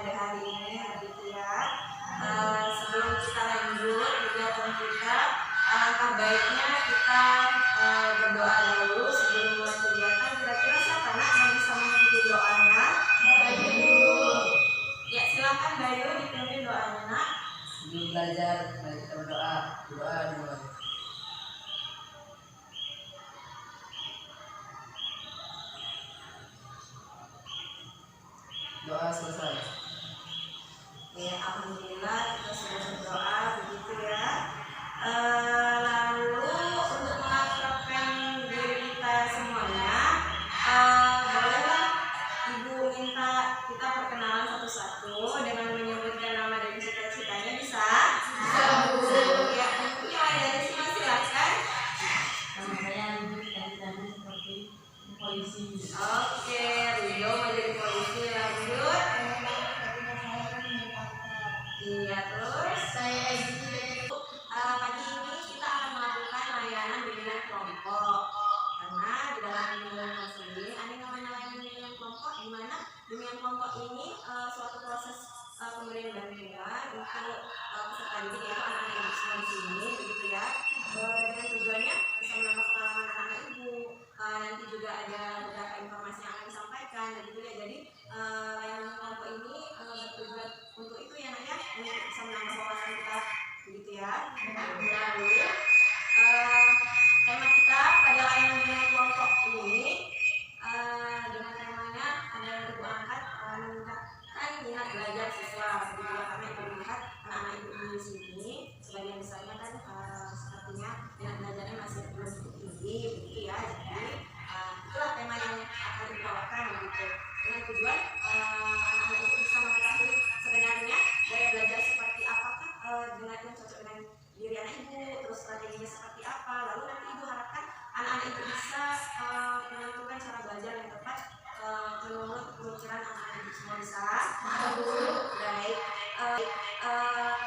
pada hari ini begitu ya. Sebelum kita lanjut kegiatan kita, alangkah baiknya kita berdoa dulu sebelum mulai kegiatan. Kira-kira siapa nak yang bisa memimpin doanya? Bayu dulu. Ya, silakan Bayu dipimpin doanya nak. Sebelum belajar, mari kita berdoa. Doa dimulai. Doa selesai. Ya, alhamdulillah kita sudah berdoa begitu ya. Lalu untuk mengakrabkan diri kita semuanya, bolehlah Ibu minta kita perkenalan satu-satu dengan menyebutkan nama dan cita-citanya, bisa? Bisa, Bu. Ya, mulai dari sini silakan. Nama saya Ridho, cita-citanya seperti polisi. Oke, Ridho mau jadi polisi, lanjut. Iya, terus Saya Ibu. pagi ini kita akan melakukan layanan bimbingan kelompok, karena di dalam bimbingan kelompok sendiri ada namanya layanan bimbingan kelompok, di mana bimbingan kelompok ini suatu proses pemberian bantuan untuk peserta didik, yaitu anak-anak yang semua di sini begitu ya, dengan tujuannya bisa menambah pengalaman anak-anak ibu. Nanti juga ada beberapa informasi yang akan disampaikan begitu ya. Jadi layanan kelompok ini bertujuan untuk itu ya nak ya, untuk bisa menambah wawasan kita begitu ya. Lalu tema kita pada layanan bimbingan kelompok ini dengan temanya adalah ibu angkat meningkatkan minat belajar siswa begitu ya, karena ibu melihat anak-anak ibu di sini sebagian besarnya kan sepertinya minat belajarnya masih belum cukup tinggi begitu ya. Jadi itulah tema yang akan dibawakan begitu, dengan tujuan anak-anak itu bisa mengetahui sebenarnya gaya belajar seperti apakah dengan yang cocok dengan diri anak ibu, terus strateginya seperti apa. Lalu nanti ibu harapkan anak-anak itu bisa menentukan cara belajar yang tepat menurut pemikiran anak-anak ibu semua, bisa? Baik.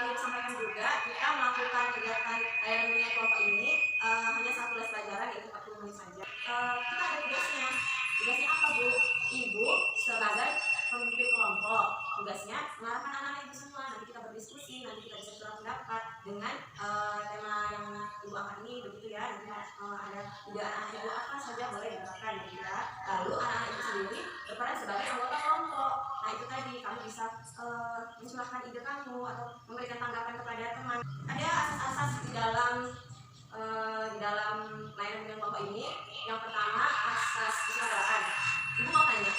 Ingin sampaikan juga kita melakukan kegiatan layanan bimbingan kelompok ini hanya satu les pelajaran, yaitu 40 menit saja. Kita ada tugasnya. Tugasnya apa, Bu? Ibu sebagai pemimpin kelompok, tugasnya mengarahkan anak-anak ibu semua. Nanti kita berdiskusi, nanti kita bisa bertukar pendapat dengan tema yang ibu angkat ini begitu ya. Nanti ada ide anak ibu apa saja boleh digunakan begitu ya. Lalu anak-anak ibu sendiri berperan sebagai anggota kelompok. Nah itu tadi, kamu bisa mencurahkan ide kamu atau memberikan tanggapan kepada teman. Ada asas-asas di dalam layanan bimbingan kelompok ini. Yang pertama, asas kesukaraan. Ibu mau tanya,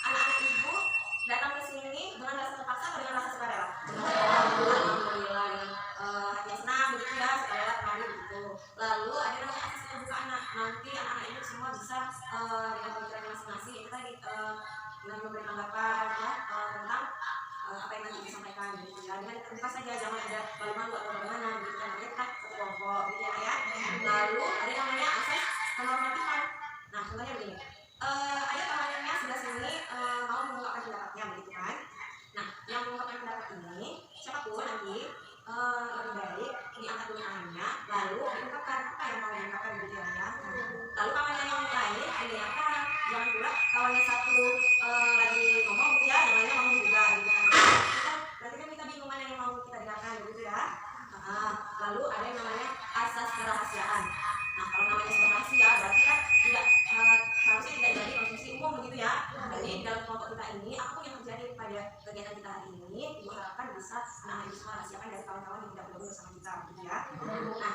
anak-anak ibu datang ke sini dengan rasa terpaksa atau dengan rasa sukarela? Alhamdulillah, dengan hati yang senang begitu ya, sukarela kemarin begitu. Lalu ada namanya asas terbuka anak. Nanti anak-anak ibu semua bisa dengan pemikiran masing-masing itu tadi, dengan memberi tanggapan ya tentang apa yang nanti disampaikan gitu ya. Dengan terbuka saja, jangan ada malu-malu atau bagaimana gitu kan. Namanya kita satu kelompok gitu ya. Lalu ada namanya asas penormatifan. Nah contohnya begini, ada temannya sebelah sini mau mengungkapkan pendapatnya begitu kan. Nah yang mengungkapkan pendapat ini siapapun nanti lebih baik diangkat dulu tangannya, lalu diungkapkan apa yang mau diungkapkan begitu ya. Lalu kawannya yang lain didengarkan, jangan pula kawannya satu lagi ngomong gitu ya, yang lainnya ngomong juga gitu kan. Berarti kan kita bingung mana yang mau kita dengarkan begitu ya. Lalu ada yang namanya asas kerahasiaan. Nah kalau namanya sudah rahasia berarti kan tidak seharusnya tidak jadi konsumsi umum begitu ya. Jadi dalam kelompok kita ini apapun yang terjadi pada kegiatan kita hari ini, ibu harapkan bisa anak-anak ibu semua rahasiakan dari kawan-kawan yang tidak bergabung bersama kita begitu ya. Nah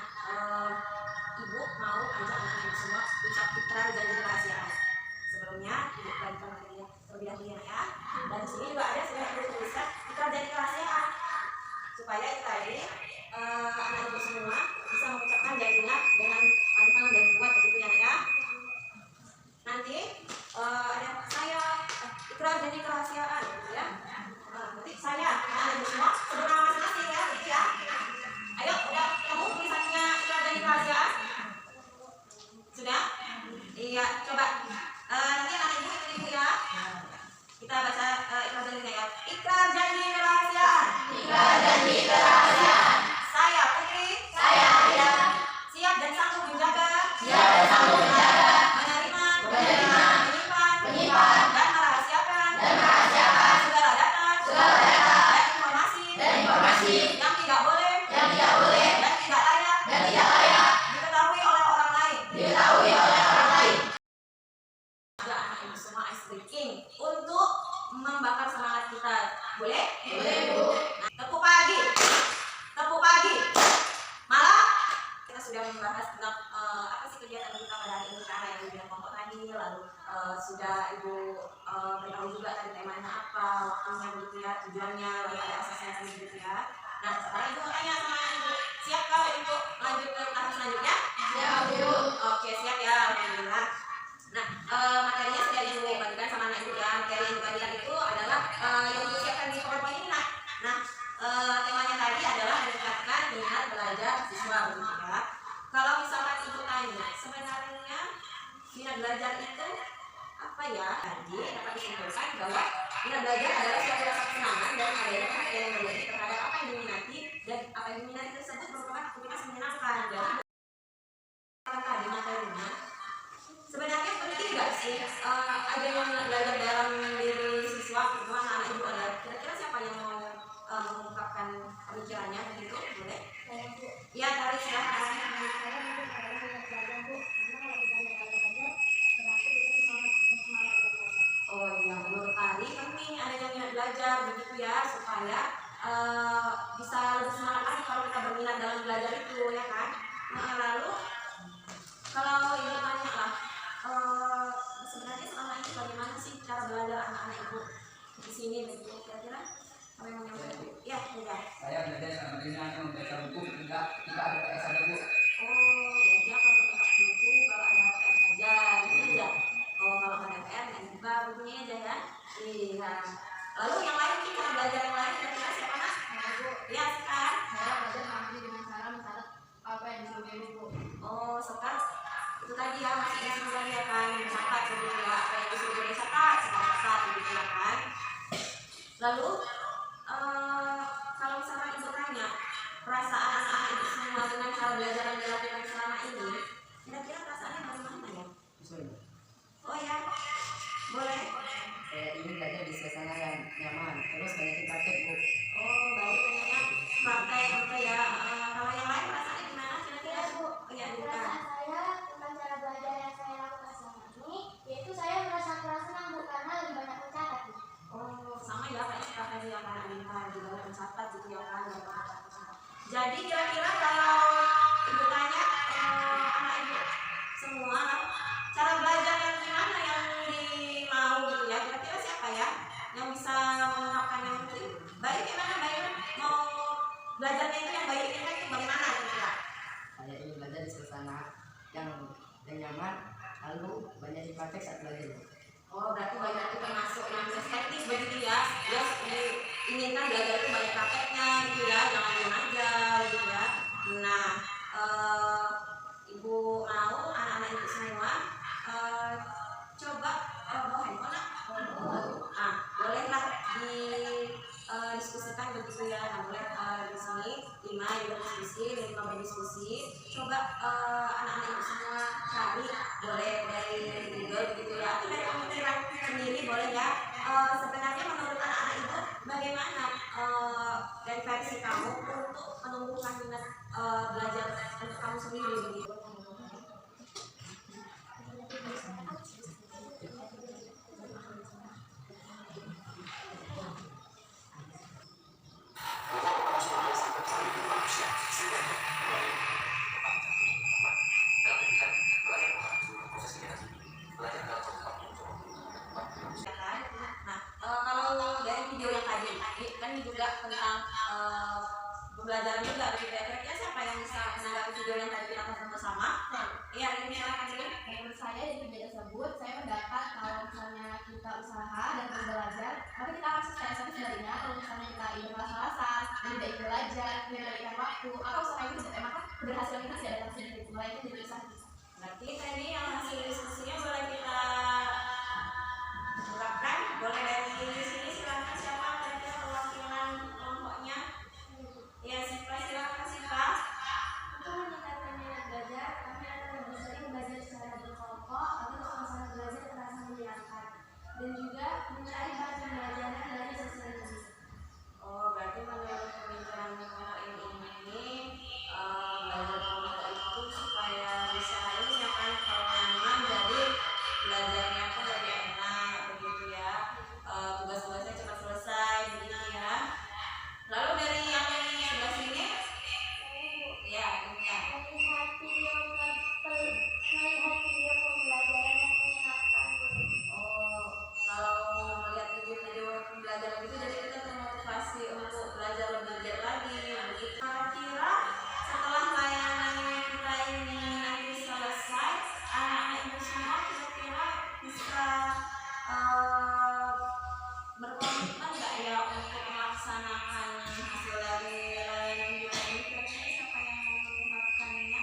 ibu mau ajak anak-anak ibu semua ucap fitra janji kerahasiaan. Sebelumnya ibu bagikan materinya terlebih dahulu ya. Dan di sini juga ada sebenarnya ibu tuliskan fitra janji kerahasiaan supaya itu tadi anak ibu semua bisa mengucapkan janjinya dengan pantang dan kuat begitu ya. Nanti ada saya ikrar janji kerahasiaan gitu ya. Nanti saya anak ibu semua sebut nama masing-masing ya gitu ya. Ayo udah kamu tulisannya ikrar janji kerahasiaan? Sudah? Iya, coba nanti anak ibu itu ya. Kita baca ikrar janjinya ya. Boleh? Boleh, Bu. Tepuk pagi. Tepuk pagi. Malam kita sudah membahas tentang apa sih kegiatan kita pada hari ini, karena yang sudah kelompok tadi, lalu sudah Ibu beritahu juga tadi temanya apa, waktunya begitu ya, tujuannya, lalu ada asasnya tadi begitu ya. Nah, sekarang Ibu tanya sama Ibu, siap kalau Ibu lanjut ke tahap selanjutnya? Siap, Bu. Oke, siap ya, alhamdulillah. Nah, materinya sudah Ibu bagikan sama anak Ibu ya. Materi yang dibagikan itu adalah yang Ibu siapkan di PowerPoint ini. Nah, temanya tadi adalah meningkatkan minat belajar siswa begitu ya. Kalau misalkan Ibu tanya, sebenarnya minat belajar itu apa ya? Tadi dapat disimpulkan bahwa minat belajar adalah suatu rasa kesenangan dan adanya perhatian yang berlebih terhadap apa yang diminati, dan apa yang diminati tersebut merupakan aktivitas menyenangkan. Jadi tadi materinya sebenarnya penting nggak sih adanya minat belajar dalam diri siswa, terutama anak Ibu ada. Kira-kira siapa yang mau mengungkapkan pemikirannya begitu? Boleh? Ya, tarik silahkan. Oh iya, menurut Ari penting adanya minat belajar begitu ya, supaya bisa lebih semangat lagi kalau kita berminat dalam belajar itu ya kan. Nah, lalu kalau Ibu tanya lah, sebenarnya selama ini bagaimana sih cara belajar anak-anak Ibu di sini begitu? Kira-kira apa yang mau nyampe? Ya, udah. Saya belajar sama dengan membaca buku ketika ada PS ada Bu. Oh, ya siapa kalau buka buku kalau ada PR saja, gitu aja. Oh, kalau ada PR nggak dibuka bukunya aja ya. Iya. Lalu yang lain nih, cara belajar yang lain kira-kira siapa nak? Bu. Ya, Sekar. Saya belajar nanti dengan cara mencatat apa yang disuruh Ibu, Bu. Oh, Sekar itu tadi ya, masih disuruh tadi ya kan, mencatat begitu ya, apa yang disuruh dicatat, catat begitu ya kan. Lalu kalau misalnya Ibu tanya perasaan anak-anak Ibu semua dengan cara belajar yang dilakukan selama ini, kira-kira perasaannya bagaimana ya? Oh ya, boleh. Saya ingin belajar di suasana yang nyaman, terus banyak praktek Bu. Oh, baik, ternyata praktek gitu ya. Kalau yang lain perasaannya gimana kira-kira? Bu, Ya, bukan. perasaan saya tentang cara belajar yang saya lakukan selama ini, yaitu saya merasa kurang senang Bu, karena lebih banyak mencatat Bu. Oh, sama ya kayak kita tadi yang anak minta juga mencatat gitu ya kan. Jadi kira-kira kalau Ibu tanya anak Ibu semua, cara belajar yang gimana yang dimau gitu ya, kira-kira siapa ya yang bisa mengungkapkan yang mungkin baik gimana, baik mau belajarnya itu yang baik ini kan itu bagaimana kira-kira? Saya ingin belajar di suasana yang nyaman, lalu banyak praktek saat belajar Bu. Oh, berarti banyak itu termasuk yang estetis begitu ya. Ya, diinginkan belajar itu banyak prakteknya gitu ya, jangan diam aja gitu ya. Nah, Ibu mau anak-anak Ibu semua coba bawa handphone nak? Bolehlah diskusikan begitu ya. Nah, boleh di sini 5 Ibu diskusi, 5 berdiskusi. Coba anak-anak Ibu semua cari, boleh dari Google begitu ya, atau dari pemikiran sendiri boleh ya. Sebenarnya menurut anak-anak Ibu bagaimana dari versi kamu untuk menumbuhkan minat belajar untuk kamu sendiri begitu? Kalau dari video yang tadi, ini kan juga tentang pembelajaran juga begitu ya. Kira-kira siapa yang bisa menanggapi video yang tadi kita tonton bersama? Iya, ini silakan dulu. Menurut saya di video tersebut, saya mendapat kalau misalnya kita usaha dan terus belajar, maka kita akan sukses. Tapi sebenarnya kalau misalnya kita ingin malas-malasan, dan tidak ingin belajar, memberikan waktu, maka usaha itu tidak, maka keberhasilan kita tidak datang sedikit, melainkan jadi usaha kita. Berarti tadi yang hasil diskusinya boleh kita ungkapkan, boleh dari sini silakan siapa kira-kira perwakilan kelompoknya? Ya, Siva, silakan Siva. Untuk meningkatkan minat belajar, kami akan lebih sering belajar secara berkelompok agar suasana belajar terasa menyenangkan, dan juga mencari bahan pembelajaran dari sosial media. Oh, berarti menurut pemikiran ini belajar kelompok itu supaya bisa ini ya kan, kalau melaksanakan hasil dari layanan bimbingan ini kira-kira siapa yang mau mengungkapkannya?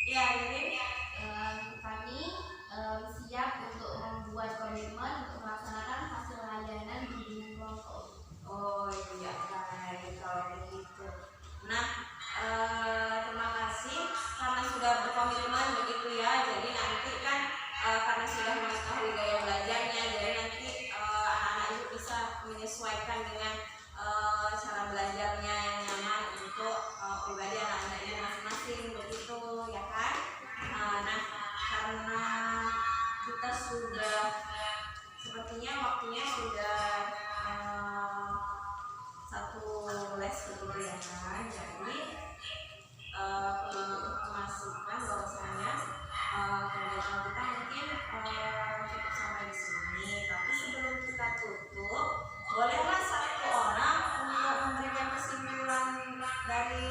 Ya, Ririn. Kami siap untuk membuat komitmen untuk melaksanakan hasil layanan bimbingan kelompok. Oh iya, baik kalau begitu. Nah, terima kasih karena sudah berkomitmen begitu ya. Jadi nanti kan karena sudah mengetahui gaya belajarnya, jadi nanti anak-anak itu bisa menyesuaikan dengan cara belajarnya yang nyaman untuk pribadi anak-anak itu masing-masing begitu ya kan. Nah, karena kita sudah sepertinya waktunya sudah satu les begitu ya kan. Jadi masukan bahwasanya kegiatan kita mungkin cukup sampai di sini. Tapi sebelum kita tutup, bolehlah satu orang untuk memberikan kesimpulan dari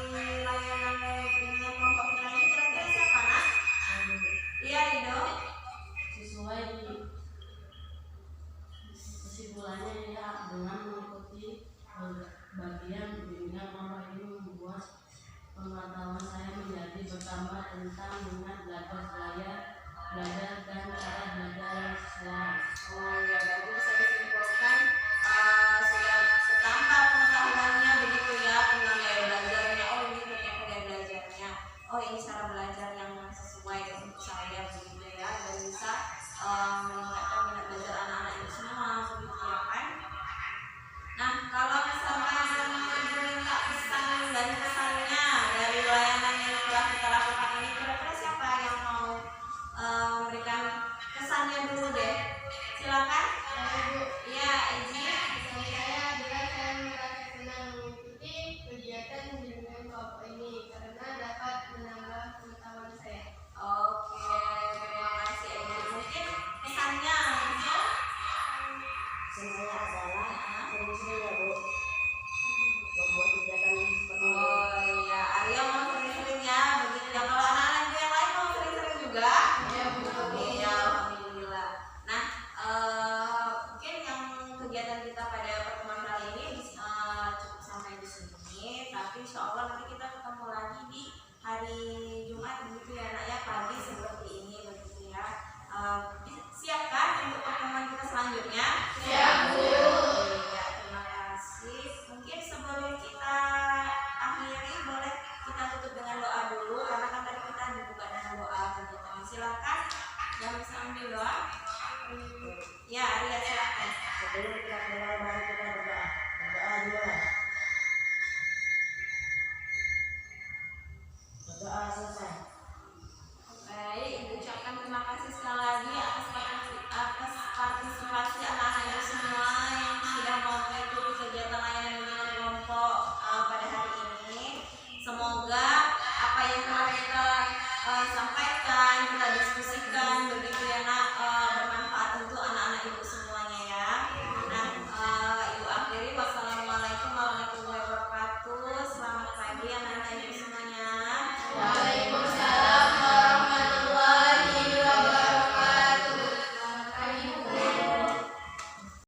layanan bimbingan kelompok kita ini. Kira-kira siapa nak? Iya Rido. Sesuai kesimpulannya ya, dengan mengikuti bagian bimbingan kelompok ini membuat pengetahuan saya menjadi bertambah tentang minat belajar